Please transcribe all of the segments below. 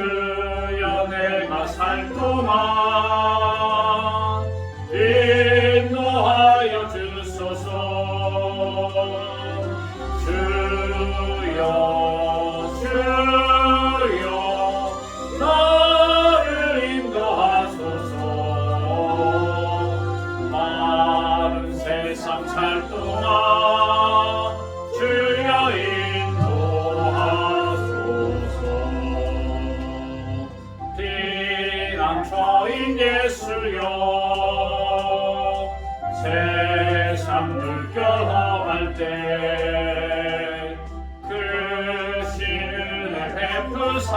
주여 내가 살 동안 인도하여 주소서. 주여 주여 나를 인도하소서. 마른 세상 살 동안 주여 인도하소서. 피난처인 예수여 세상 물결 험할 때 그 신을 베푸사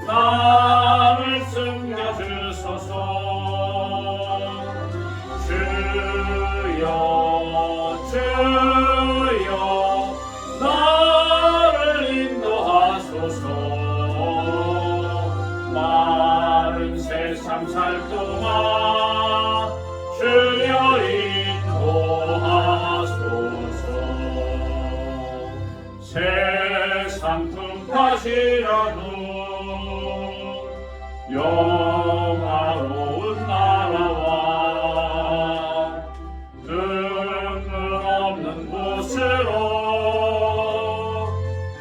나를 숨겨주소서. 주여 주여 나를 인도하소서. 마른 세상 살 동안 주여 인도하소서. 세상 품앗이라도 영화로운 나라와 눈물 없는 곳으로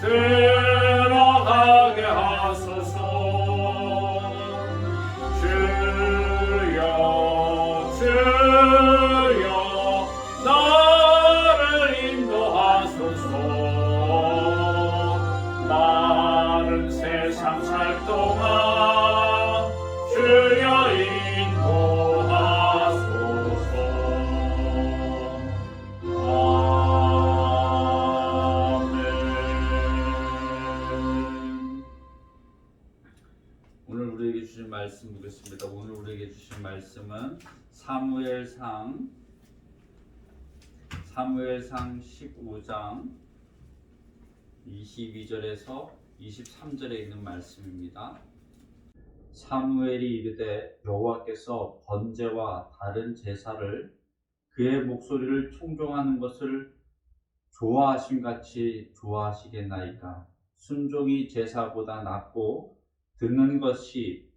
들어가게 하소서. 주여 주여 나를 인도하소서. 마른 세상 살 동안 주여 인도하소서. 아멘. 오늘 우리에게 주신 말씀 보겠습니다. 오늘 우리에게 주신 말씀은 사무엘상 15장 22절에서 23절에 있는 말씀입니다. 사무엘이 이르되 여호와께서 번제와 다른 제사를 그의 목소리를 충종하는 것을 좋아하심같이 좋아하시겠나이까. 순종이 제사보다 낫고 듣는 것이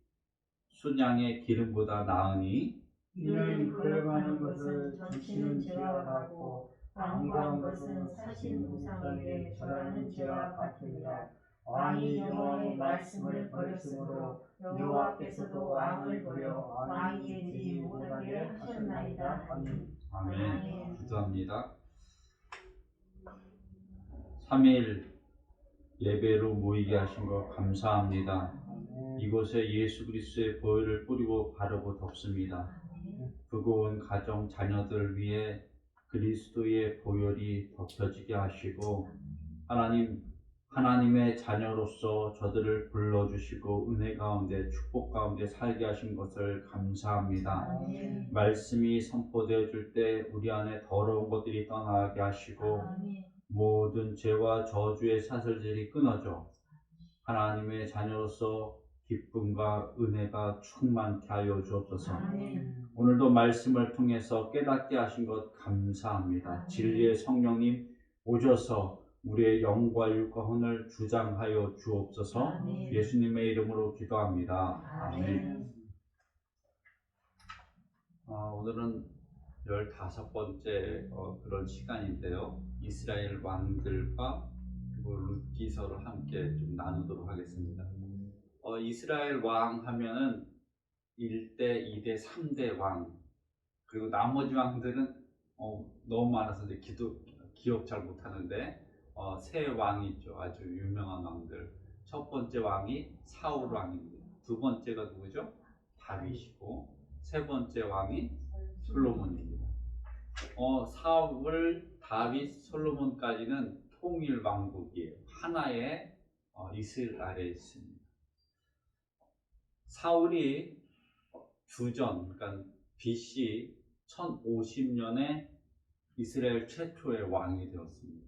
순양의 기름보다 나으니 이는 걸어가는 것을 점치는 죄와 같고 강구한 것은 사신 우상에게 절하는 죄와 같으니라. 왕이 여호와의 말씀을 버렸으므로 여호와께서도 왕을 버려 왕이 되지 못하게 하셨나이다. 아멘. 아멘. 기도합니다. 3일 예배로 모이게 하신 것 감사합니다. 이곳에 예수 그리스도의 보혈을 뿌리고 바르고 덮습니다. 뜨거운 가정 자녀들 위해 그리스도의 보혈이 덮여지게 하시고 하나님의 자녀로서 저들을 불러주시고 은혜 가운데 축복 가운데 살게 하신 것을 감사합니다. 말씀이 선포되어질 때 우리 안에 더러운 것들이 떠나게 하시고 모든 죄와 저주의 사슬들이 끊어져 하나님의 자녀로서 기쁨과 은혜가 충만케 하여 주옵소서. 오늘도 말씀을 통해서 깨닫게 하신 것 감사합니다. 진리의 성령님 오셔서 우리의 영과 육과 혼을 주장하여 주옵소서. 예수님의 이름으로 기도합니다. 아멘. 오늘은 15번째 그런 시간인데요. 이스라엘 왕들과 그리고 룻기서를 함께 좀 나누도록 하겠습니다. 이스라엘 왕 하면은 1대, 2대, 3대 왕, 그리고 나머지 왕들은 너무 많아서 이제 기억 잘 못하는데 세 왕이 있죠. 아주 유명한 왕들. 첫 번째 왕이 사울 왕입니다. 두 번째가 누구죠? 다윗이고 세 번째 왕이 솔로몬입니다. 사울, 다윗, 솔로몬까지는 통일 왕국이에요. 하나의 이스라엘에 있습니다. 사울이 주전, 그러니까 BC 1050년에 이스라엘 최초의 왕이 되었습니다.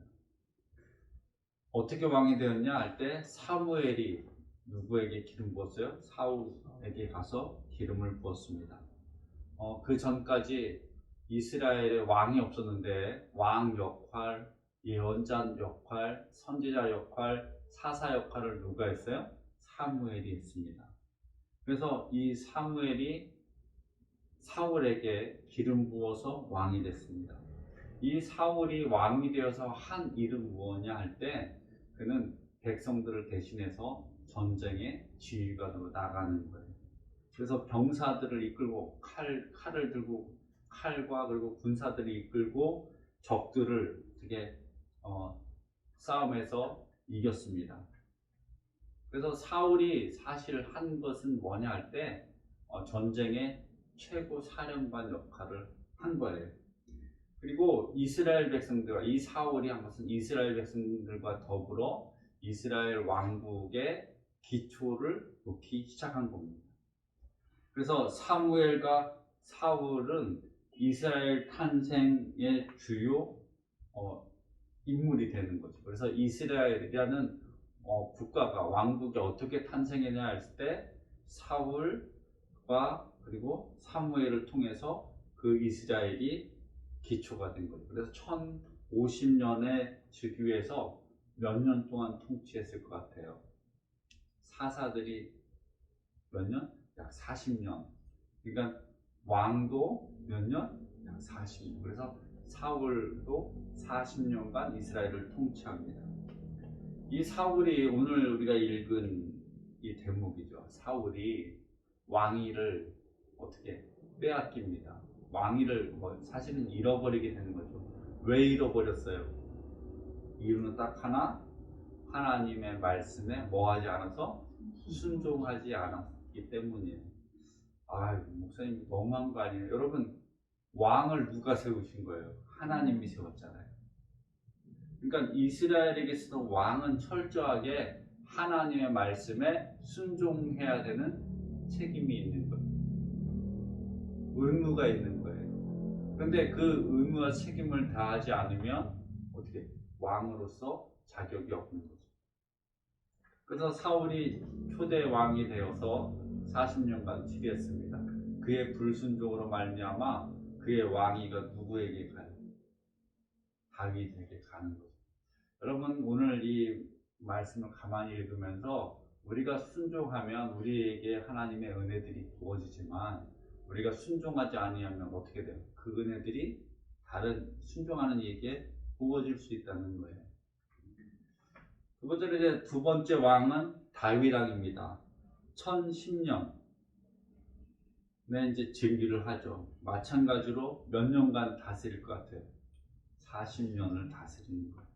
어떻게 왕이 되었냐 할 때 사무엘이 누구에게 기름 부었어요? 사울에게 가서 기름을 부었습니다. 그 전까지 이스라엘에 왕이 없었는데 왕 역할, 예언자 역할, 선지자 역할, 사사 역할을 누가 했어요? 사무엘이 했습니다. 그래서 이 사무엘이 사울에게 기름 부어서 왕이 됐습니다. 이 사울이 왕이 되어서 한 일은 무엇이냐 할 때 그는 백성들을 대신해서 전쟁의 지휘관으로 나가는 거예요. 그래서 병사들을 이끌고 칼을 들고 칼과 그리고 군사들을 이끌고 적들을 어떻게 싸움에서 이겼습니다. 그래서 사울이 사실 한 것은 뭐냐 할 때 전쟁의 최고 사령관 역할을 한 거예요. 그리고 이스라엘 백성들과 이 사울이 한 것은 이스라엘 백성들과 더불어 이스라엘 왕국의 기초를 놓기 시작한 겁니다. 그래서 사무엘과 사울은 이스라엘 탄생의 주요 인물이 되는 거죠. 그래서 이스라엘이라는 국가가 왕국이 어떻게 탄생했냐 했을 때 사울과 그리고 사무엘을 통해서 그 이스라엘이 기초가 된 거죠. 그래서 1050년의 즉위에서 몇 년 동안 통치했을 것 같아요. 사사들이 몇 년? 약 40년. 그러니까 왕도 몇 년? 약 40년. 그래서 사울도 40년간 이스라엘을 통치합니다. 이 사울이 오늘 우리가 읽은 이 대목이죠. 사울이 왕위를 어떻게 빼앗깁니다. 왕위를 사실은 잃어버리게 되는 거죠. 왜 잃어버렸어요? 이유는 딱 하나, 하나님의 말씀에 뭐하지 않아서 순종하지 않았기 때문이에요. 아유, 목사님 너무한 거 아니에요? 여러분, 왕을 누가 세우신 거예요? 하나님이 세웠잖아요. 그러니까 이스라엘에게서도 왕은 철저하게 하나님의 말씀에 순종해야 되는 책임이 있는 거예요. 의무가 있는 거예요. 그런데 그 의무와 책임을 다하지 않으면 어떻게 왕으로서 자격이 없는 거죠. 그래서 사울이 초대 왕이 되어서 40년간 치리했습니다. 그의 불순종으로 말미암아 그의 왕위가 누구에게 가요? 다윗에게 가는 거죠. 여러분, 오늘 이 말씀을 가만히 읽으면서 우리가 순종하면 우리에게 하나님의 은혜들이 부어지지만 우리가 순종하지 아니하면 어떻게 돼요? 그 은혜들이 다른 순종하는 이에게 부어질 수 있다는 거예요. 두 번째 왕은 다윗 왕입니다. 1010년에 이제 즉위를 하죠. 마찬가지로 몇 년간 다스릴 것 같아요? 40년을 다스리는 거예요.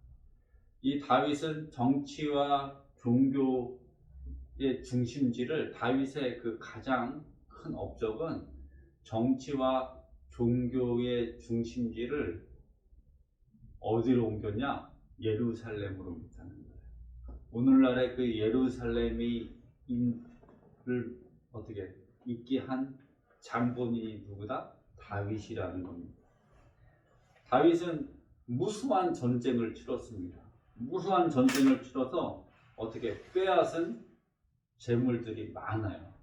이 다윗은 정치와 종교의 중심지를, 다윗의 그 가장 큰 업적은 정치와 종교의 중심지를 어디로 옮겼냐? 예루살렘으로 옮겼다는 거예요. 오늘날의 그 예루살렘이 어떻게 있게 한 장본인이 누구다? 다윗이라는 겁니다. 다윗은 무수한 전쟁을 치렀습니다. 무수한 전쟁을 치러서 어떻게 빼앗은 재물들이 많아요.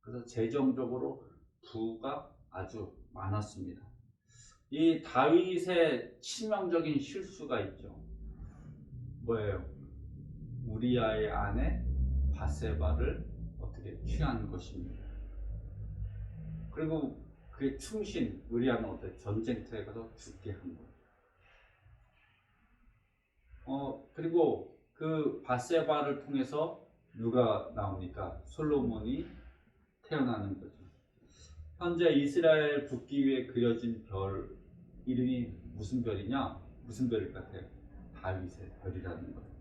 그래서 재정적으로 부가 아주 많았습니다. 이 다윗의 치명적인 실수가 있죠. 뭐예요? 우리아의 아내 밧세바를 어떻게 취한 것입니다. 그리고 그의 충신 우리아는 어떻게 전쟁터에 가서 죽게 한 거예요. 그리고 그 밧세바를 통해서 누가 나옵니까? 솔로몬이 태어나는 거죠. 현재 이스라엘 국기 위에 그려진 별 이름이 무슨 별이냐? 무슨 별일 것 같아요? 다윗의 별이라는 거예요.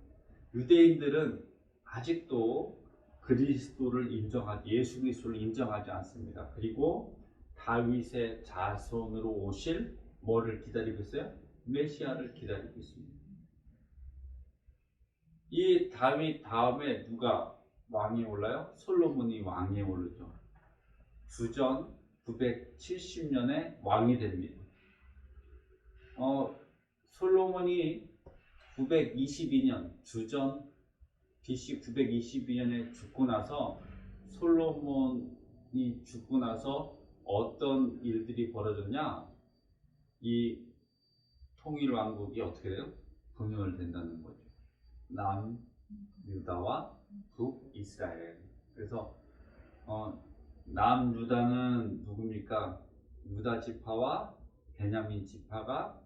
유대인들은 아직도 그리스도를 예수 그리스도를 인정하지 않습니다. 그리고 다윗의 자손으로 오실 뭐를 기다리고 있어요? 메시아를 기다리고 있습니다. 이 다윗 다음에 누가 왕위에 올라요? 솔로몬이 왕위에 오르죠. 주전 970년에 왕이 됩니다. 솔로몬이 922년, 주전 BC 922년에 죽고 나서, 솔로몬이 죽고 나서 어떤 일들이 벌어졌냐? 이 통일 왕국이 어떻게 돼요? 분열된다는 거죠. 남유다와 북이스라엘. 그래서 남유다는 누굽니까? 유다 지파와 베냐민 지파가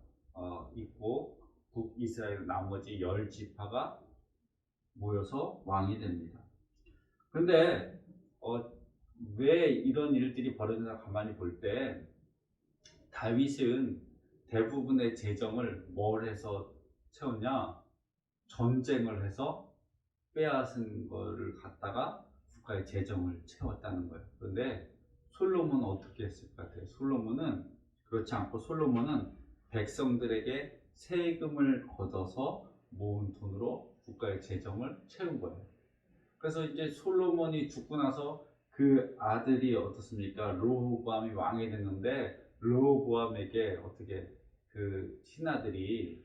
있고 북이스라엘 나머지 10지파가 모여서 왕이 됩니다. 그런데 왜 이런 일들이 벌어지나 가만히 볼 때 다윗은 대부분의 재정을 뭘 해서 채웠냐? 전쟁을 해서 빼앗은 거를 갖다가 국가의 재정을 채웠다는 거예요. 그런데 솔로몬은 어떻게 했을 것 같아요? 솔로몬은 그렇지 않고 솔로몬은 백성들에게 세금을 걷어서 모은 돈으로 국가의 재정을 채운 거예요. 그래서 이제 솔로몬이 죽고 나서 그 아들이 어떻습니까? 르호보암이 왕이 됐는데 르호보암에게 어떻게 그 신하들이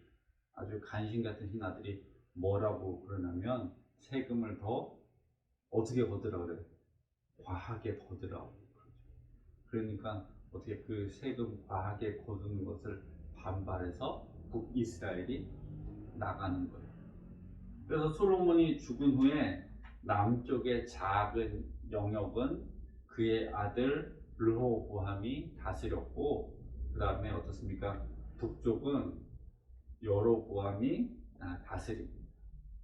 아주 간신 같은 신하들이 뭐라고 그러냐면 세금을 더 어떻게 걷으라 그래요? 과하게 걷으라고 그러죠. 그러니까 어떻게 그 세금 과하게 거두는 것을 반발해서 북이스라엘이 나가는 거예요. 그래서 솔로몬이 죽은 후에 남쪽의 작은 영역은 그의 아들 르호보암이 다스렸고, 그 다음에 어떻습니까? 북쪽은 여로보암이 다스립니다.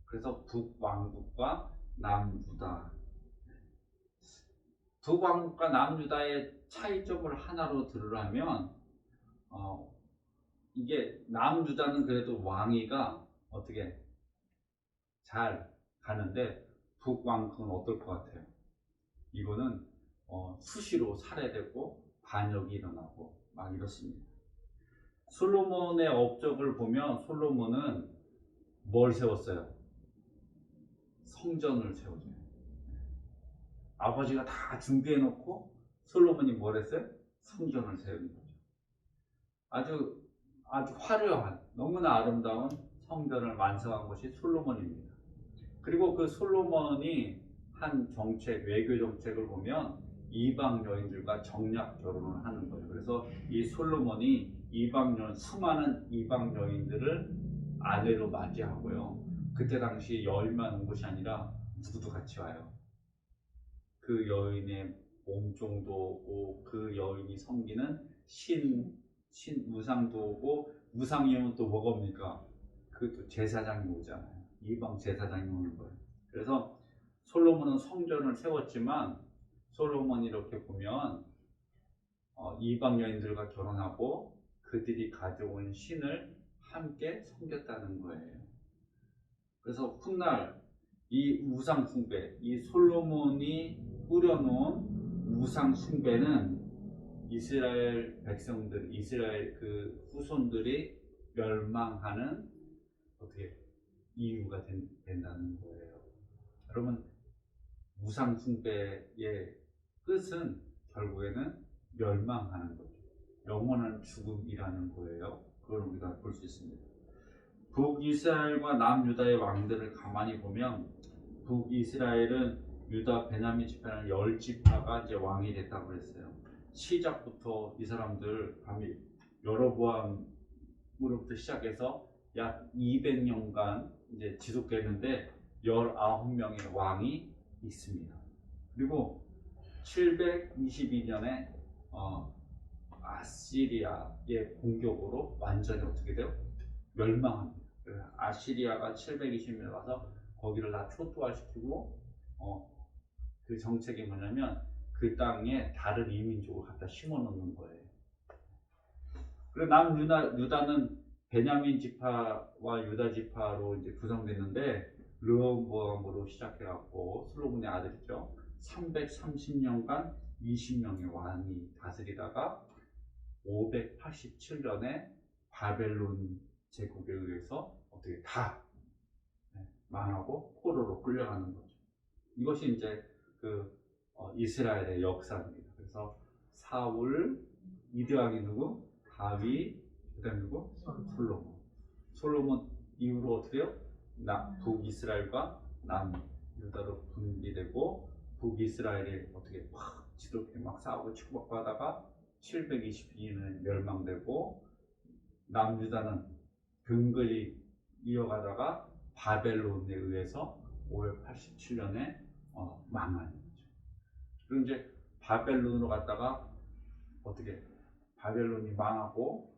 그래서 북왕국과 남유다. 북왕국과 남유다의 차이점을 하나로 들으라면 이게 남유다는 그래도 왕위가 어떻게 잘 가는데 북왕국은 어떨 것 같아요? 이거는 수시로 살해되고 반역이 일어나고 막 이렇습니다. 솔로몬의 업적을 보면 솔로몬은 뭘 세웠어요? 성전을 세워줘요. 아버지가 다 준비해 놓고 솔로몬이 뭘 했어요? 성전을 세운 거죠. 아주 화려한, 너무나 아름다운 성전을 완성한 것이 솔로몬입니다. 그리고 그 솔로몬이 한 정책, 외교 정책을 보면 이방 여인들과 정략 결혼을 하는 거예요. 그래서 이 솔로몬이 수많은 이방 여인들을 아내로 맞이하고요. 그때 당시 여인만 온 것이 아니라 누구도 같이 와요. 그 여인의 몸종도 오고 그 여인이 섬기는 우상도 오고, 우상이면 또 뭐가 옵니까? 그것도 제사장이 오잖아요. 이방 제사장이 오는 거예요. 그래서 솔로몬은 성전을 세웠지만 솔로몬이 이렇게 보면 이방 여인들과 결혼하고 그들이 가져온 신을 함께 섬겼다는 거예요. 그래서 훗날 이 우상 숭배, 이 솔로몬이 꾸려놓은 우상 숭배는 이스라엘 백성들, 이스라엘 그 후손들이 멸망하는 어떻게 이유가 된다는 거예요. 여러분, 우상 숭배의 끝은 결국에는 멸망하는 거죠. 영원한 죽음이라는 거예요. 그걸 우리가 볼 수 있습니다. 북이스라엘과 남유다의 왕들을 가만히 보면 북이스라엘은 유다, 베냐민 지파는 10지파가 이제 왕이 됐다고 했어요. 시작부터 이 사람들 감히 여로보암으로부터 시작해서 약 200년간 이제 지속됐는데 19명의 왕이 있습니다. 그리고 722년에 아시리아의 공격으로 완전히 어떻게 돼요? 멸망합니다. 아시리아가 720년에 와서 거기를 다 초토화시키고 그 정책이 뭐냐면 그 땅에 다른 이민족을 갖다 심어놓는 거예요. 그리고 남유다는 베냐민 지파와 유다 지파로 이제 구성됐는데 르호보암으로 시작해갖고 솔로몬의 아들이죠. 330년간 20명의 왕이 다스리다가 587년에 바벨론 제국에 의해서 어떻게 다 망하고 포로로 끌려가는 거죠. 이것이 이제 그 이스라엘의 역사입니다. 그래서 사울, 이드왕이 누구? 다윗, 그다음 누구? 솔로몬 이후로 어떻게 해요? 북이스라엘과 남유다로 분리되고 북이스라엘이 어떻게 막 지독하게 막 싸우고 축복받다가 722년에 멸망되고 남유다는 근근히 이어가다가 바벨론에 의해서 587년에 망한 거죠. 그리고 이제 바벨론으로 갔다가 어떻게 바벨론이 망하고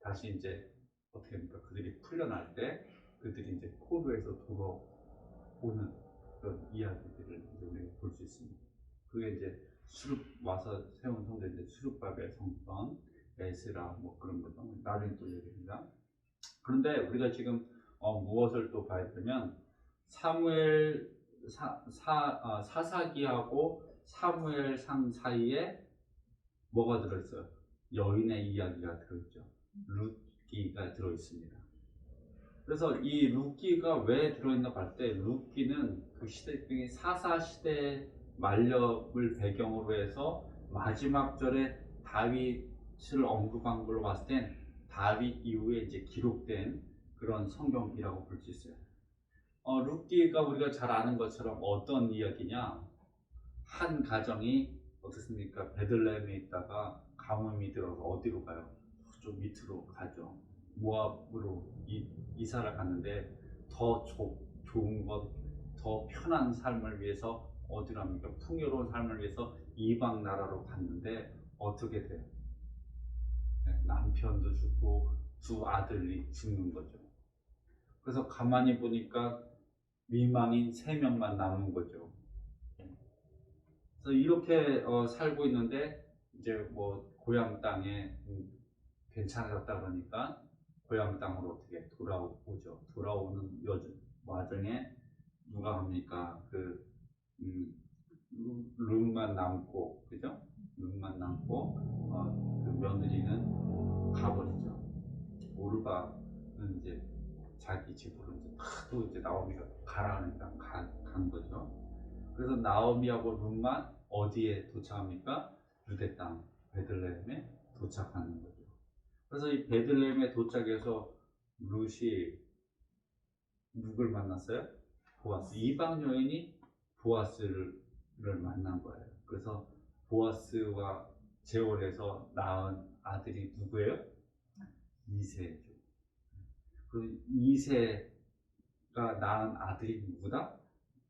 다시 이제 어떻게 합니까? 그들이 풀려날 때 그들이 이제 포로에서 돌아오는 그런 이야기들을 이제 우리가 볼 수 있습니다. 그게 이제 수룹 와서 세운 성전, 이제 수룹바벨 성전, 에스라 뭐 그런 거죠. 나중에 또 얘기합니다. 그런데 우리가 지금 무엇을 또 봐야 되면 사무엘 사사기하고 사무엘상 사이에 뭐가 들어있어요? 여인의 이야기가 들어있죠. 룻기가 들어있습니다. 그래서 이 룻기가 왜 들어있나 볼 때 룻기는 그 시대 사사 시대 만렵을 배경으로 해서 마지막 절에 다윗을 언급한 걸로 봤을 땐 다윗 이후에 이제 기록된 그런 성경이라고 볼 수 있어요. 룻기가 우리가 잘 아는 것처럼 어떤 이야기냐? 한 가정이 어떻습니까? 베들레헴에 있다가 가뭄이 들어서 어디로 가요? 좀 밑으로 가죠. 모압으로 이사를 갔는데 더 좋은 것, 더 편한 삶을 위해서 어디로 합니까? 풍요로운 삶을 위해서 이방 나라로 갔는데 어떻게 돼요? 남편도 죽고 두 아들이 죽는 거죠. 그래서 가만히 보니까 미망인 3명만 남은 거죠. 그래서 이렇게 살고 있는데 이제 뭐 고향 땅에 괜찮아졌다 그러니까 고향 땅으로 어떻게 돌아오죠. 돌아오는 와중에 누가 합니까? 룸만 남고, 그죠? 룸만 남고 그 며느리는 가버리죠. 오르바는 이제 자기 집으로 이제 또 이제 나오미가 가라 하니까 간 거죠. 그래서 나오미하고 룻만 어디에 도착합니까? 유대 땅 베들레헴에 도착하는 거죠. 그래서 이 베들레헴에 도착해서 룻이 누굴 만났어요? 보아스. 이방 여인이 보아스를 만난 거예요. 그래서 보아스와 재혼해서 낳은 아들이 누구예요? 이새죠. 그 이새가 낳은 아들이 누구다?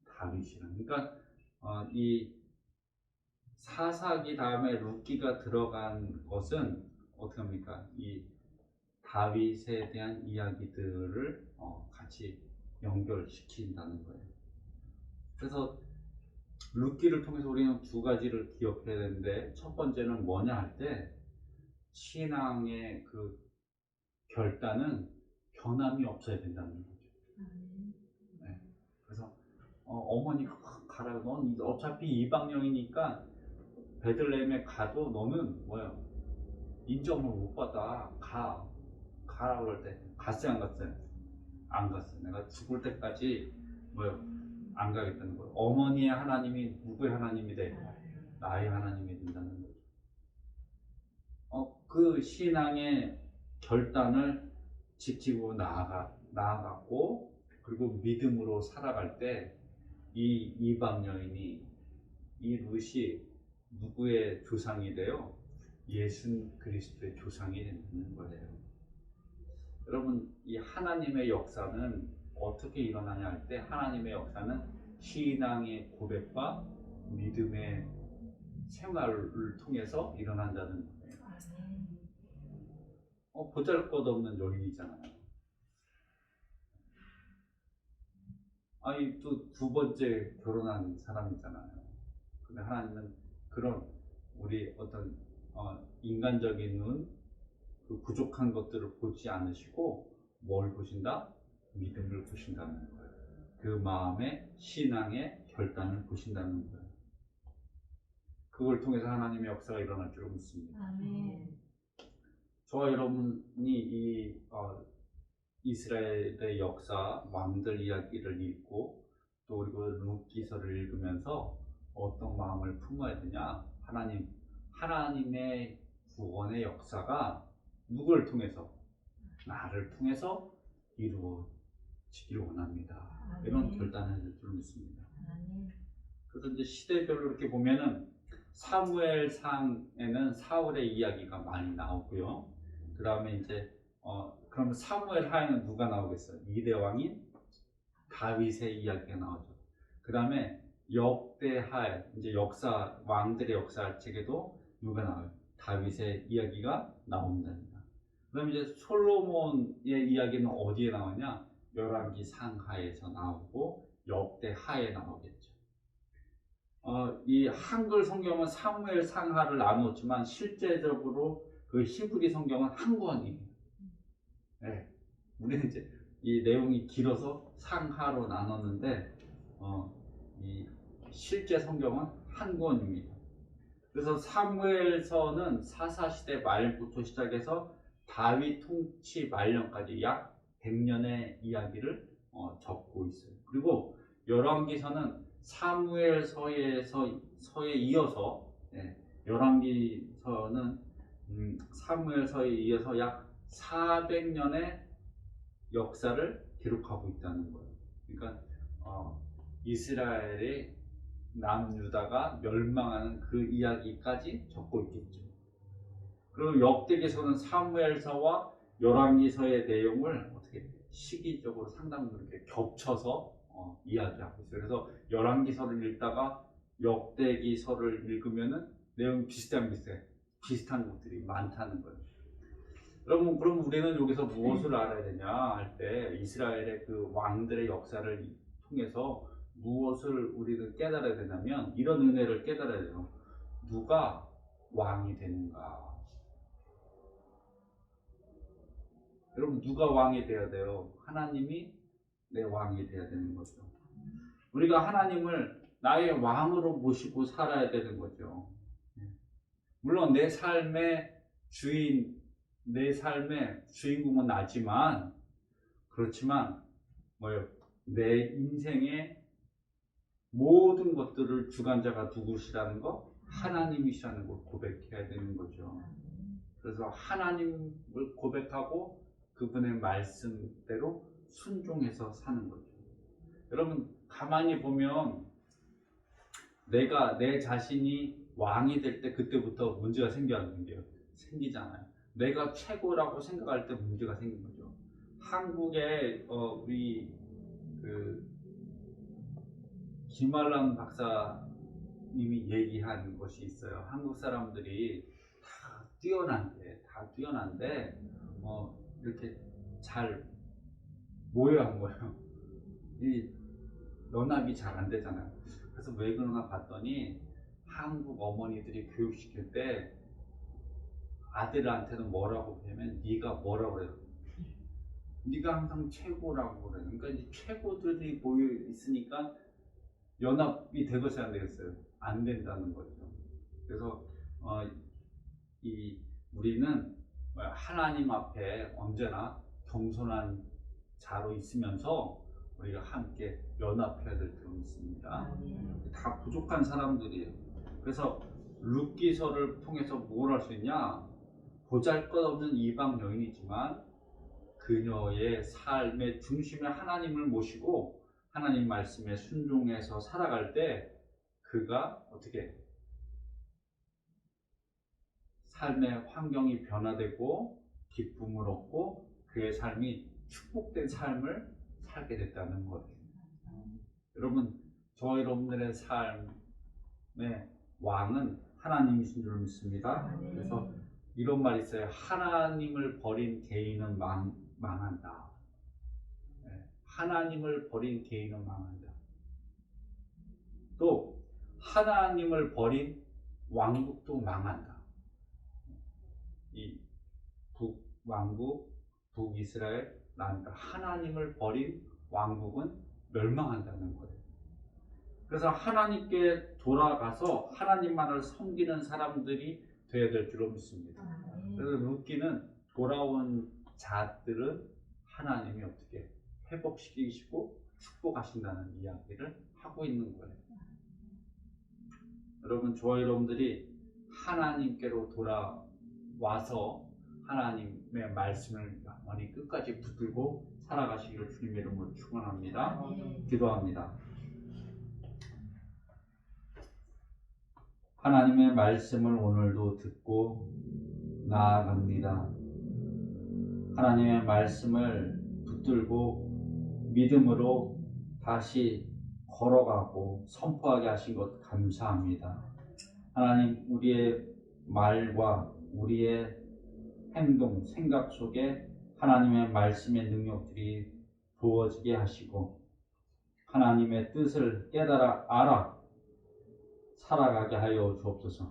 다윗이라. 그러니까 이 사사기 다음에 룻기가 들어간 것은 어떻게 합니까? 이 다윗에 대한 이야기들을 같이 연결시킨다는 거예요. 그래서 룻기를 통해서 우리는 두 가지를 기억해야 되는데 첫 번째는 뭐냐 할 때 신앙의 그 결단은 변함이 없어야 된다는 거죠. 네. 그래서 어머니가 가라. 넌 어차피 이방령이니까 베들레헴에 가도 너는 뭐야 인정을 못 받아. 가라 그럴 때 갔어요 안 갔어요? 안 갔어요. 내가 죽을 때까지 뭐요 안 가겠다는 거예요. 어머니의 하나님이 누구의 하나님이 돼? 나의 하나님이 된다는 거죠. 그 신앙의 결단을 지키고 나아갔고 그리고 믿음으로 살아갈 때 이 이방 여인이 이 룻이 누구의 조상이 돼요? 예수 그리스도의 조상이 되는 거예요. 여러분 이 하나님의 역사는 어떻게 일어나냐 할 때 하나님의 역사는 신앙의 고백과 믿음의 생활을 통해서 일어난다는 거예요. 보잘것없는 여인이잖아요. 아니 또 두 번째 결혼한 사람이잖아요. 근데 하나님은 그런 우리 어떤 인간적인 눈, 그 부족한 것들을 보지 않으시고 뭘 보신다? 믿음을 보신다는 거예요. 그 마음의 신앙의 결단을 보신다는 거예요. 그걸 통해서 하나님의 역사가 일어날 줄 믿습니다. 저와 여러분이 이 이스라엘의 역사, 왕들 이야기를 읽고 또 그리고 룻기서를 읽으면서 어떤 마음을 품어야 되냐? 하나님의 구원의 역사가 누구를 통해서? 나를 통해서 이루어지기를 원합니다. 이런 결단을 할 줄 믿습니다. 그래서 이제 시대별로 이렇게 보면은 사무엘상에는 사울의 이야기가 많이 나오고요. 그 다음에 이제 그러면 사무엘 하에는 누가 나오겠어요? 2대 왕인 다윗의 이야기가 나오죠. 그 다음에 역대하 이제 역사 왕들의 역사할 책에도 누가 나와요? 다윗의 이야기가 나온답니다. 그다음 이제 솔로몬의 이야기는 어디에 나오냐? 열왕기 상하에서 나오고 역대하에 나오겠죠. 이 한글 성경은 사무엘 상하를 나눴지만 실제적으로 그 히브리 성경은 한 권이에요. 네. 우리는 이제 이 내용이 길어서 상하로 나눴는데 이 실제 성경은 한 권입니다. 그래서 사무엘서는 사사시대 말부터 시작해서 다윗 통치 말년까지 약 100년의 이야기를 적고 있어요. 그리고 열왕기서는 사무엘서에 이어서 열왕기서는 사무엘서에 이어서 약 400년의 역사를 기록하고 있다는 거예요. 그러니까 이스라엘의 남유다가 멸망하는 그 이야기까지 적고 있겠죠. 그리고 역대기서는 사무엘서와 열왕기서의 내용을 어떻게 시기적으로 상당히 이렇게 겹쳐서 이야기하고 있어요. 그래서 열왕기서를 읽다가 역대기서를 읽으면은 내용이 비슷한 것들이 많다는 거예요. 여러분, 그럼 우리는 여기서 무엇을 알아야 되냐 할 때 이스라엘의 그 왕들의 역사를 통해서 무엇을 우리는 깨달아야 되냐면 이런 은혜를 깨달아야 돼요. 누가 왕이 되는가? 여러분, 누가 왕이 돼야 돼요? 하나님이 내 왕이 돼야 되는 거죠. 우리가 하나님을 나의 왕으로 모시고 살아야 되는 거죠. 물론 내 삶의 주인공은 나지만, 그렇지만 내 인생의 모든 것들을 주관자가 누구시라는 거? 하나님이시라는 걸 고백해야 되는 거죠. 그래서 하나님을 고백하고 그분의 말씀대로 순종해서 사는 거죠. 여러분, 가만히 보면 내 자신이 왕이 될 때 그때부터 문제가 생기잖아요. 내가 최고라고 생각할 때 문제가 생긴 거죠. 한국에 우리 김알람 박사님이 얘기한 것이 있어요. 한국 사람들이 다 뛰어난데 이렇게 잘 모여한 거예요. 이 연합이 잘 안 되잖아요. 그래서 왜 그런가 봤더니 한국 어머니들이 교육시킬 때 아들한테는 뭐라고 하냐면 네가 뭐라고 그래요? 네가 항상 최고라고 그래요. 그러니까 이 최고들이 모여 있으니까 연합이 되겠어요, 안 되겠어요? 안 된다는 거죠. 그래서 우리는 하나님 앞에 언제나 겸손한 자로 있으면서 우리가 함께 연합해야 될 필요가 있습니다. 다 부족한 사람들이에요. 그래서 룻기서를 통해서 뭘 할 수 있냐? 보잘것없는 이방 여인이지만 그녀의 삶의 중심에 하나님을 모시고 하나님 말씀에 순종해서 살아갈 때 그가 어떻게 삶의 환경이 변화되고 기쁨을 얻고 그의 삶이 축복된 삶을 살게 됐다는 거예요. 여러분, 여러분들의 삶의 왕은 하나님이신 줄 믿습니다. 그래서 이런 말이 있어요. 하나님을 버린 개인은 망한다. 하나님을 버린 개인은 망한다. 또 하나님을 버린 왕국도 망한다. 이 북왕국, 북이스라엘 나니까 하나님을 버린 왕국은 멸망한다는 거예요. 그래서 하나님께 돌아가서 하나님만을 섬기는 사람들이 되어야 될 줄로 믿습니다. 그래서 룻기는 돌아온 자들은 하나님이 어떻게 회복시키시고 축복하신다는 이야기를 하고 있는 거예요. 여러분, 저와 여러분들이 하나님께로 돌아와서 하나님의 말씀을 영원히 끝까지 붙들고 살아가시기를 주님의 이름으로 축원합니다. 기도합니다. 하나님의 말씀을 오늘도 듣고 나아갑니다. 하나님의 말씀을 붙들고 믿음으로 다시 걸어가고 선포하게 하신 것 감사합니다. 하나님, 우리의 말과 우리의 행동, 생각 속에 하나님의 말씀의 능력들이 부어지게 하시고 하나님의 뜻을 깨달아 알아 살아가게 하여 주옵소서.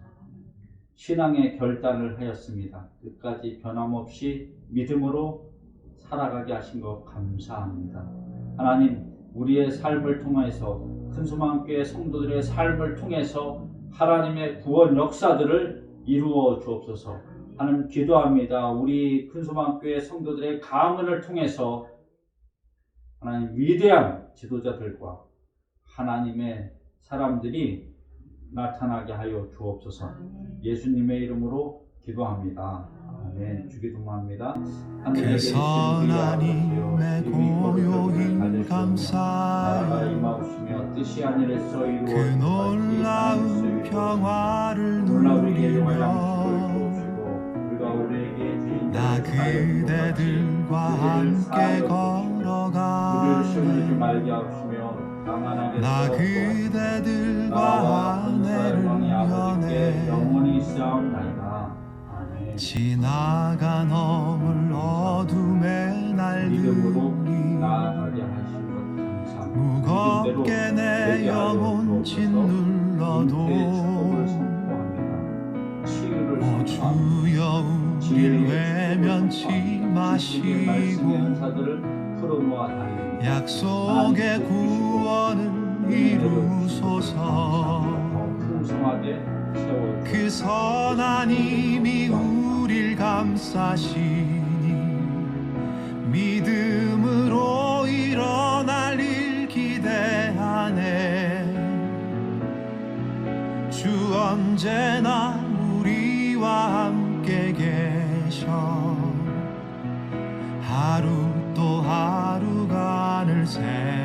신앙의 결단을 하였습니다. 끝까지 변함없이 믿음으로 살아가게 하신 것 감사합니다. 하나님, 우리의 삶을 통해서 큰소망교회 성도들의 삶을 통해서 하나님의 구원 역사들을 이루어 주옵소서. 하나님, 기도합니다. 우리 큰소망교회 성도들의 가문을 통해서 하나님 위대한 지도자들과 하나님의 사람들이 나타나게 하여 주옵소서. 예수님의 이름으로 기도합니다. 아멘. 주기도합니다. 그 선하님의 고요인 감사에 임하옵시며 뜻이 하늘에서 그 놀라운 평화를 누리며 나 그대들과 함께 걸어가 나 그대들과 아내를 연애 영원히 싸움나이다. 아멘. 지나간 어물 어둠의 믿음으로 날들이 나아가게 하신 것 감사합니다. 무겁게 내 영혼 짓눌러도 오 주여 우릴 외면치 마시고 약속의 구원을 이루소서. 그 선하님이 우릴 감싸시니 믿음으로 일어날 일 기대하네. 주 언제나 우리와 함께 계셔 하루 또 하루간을 새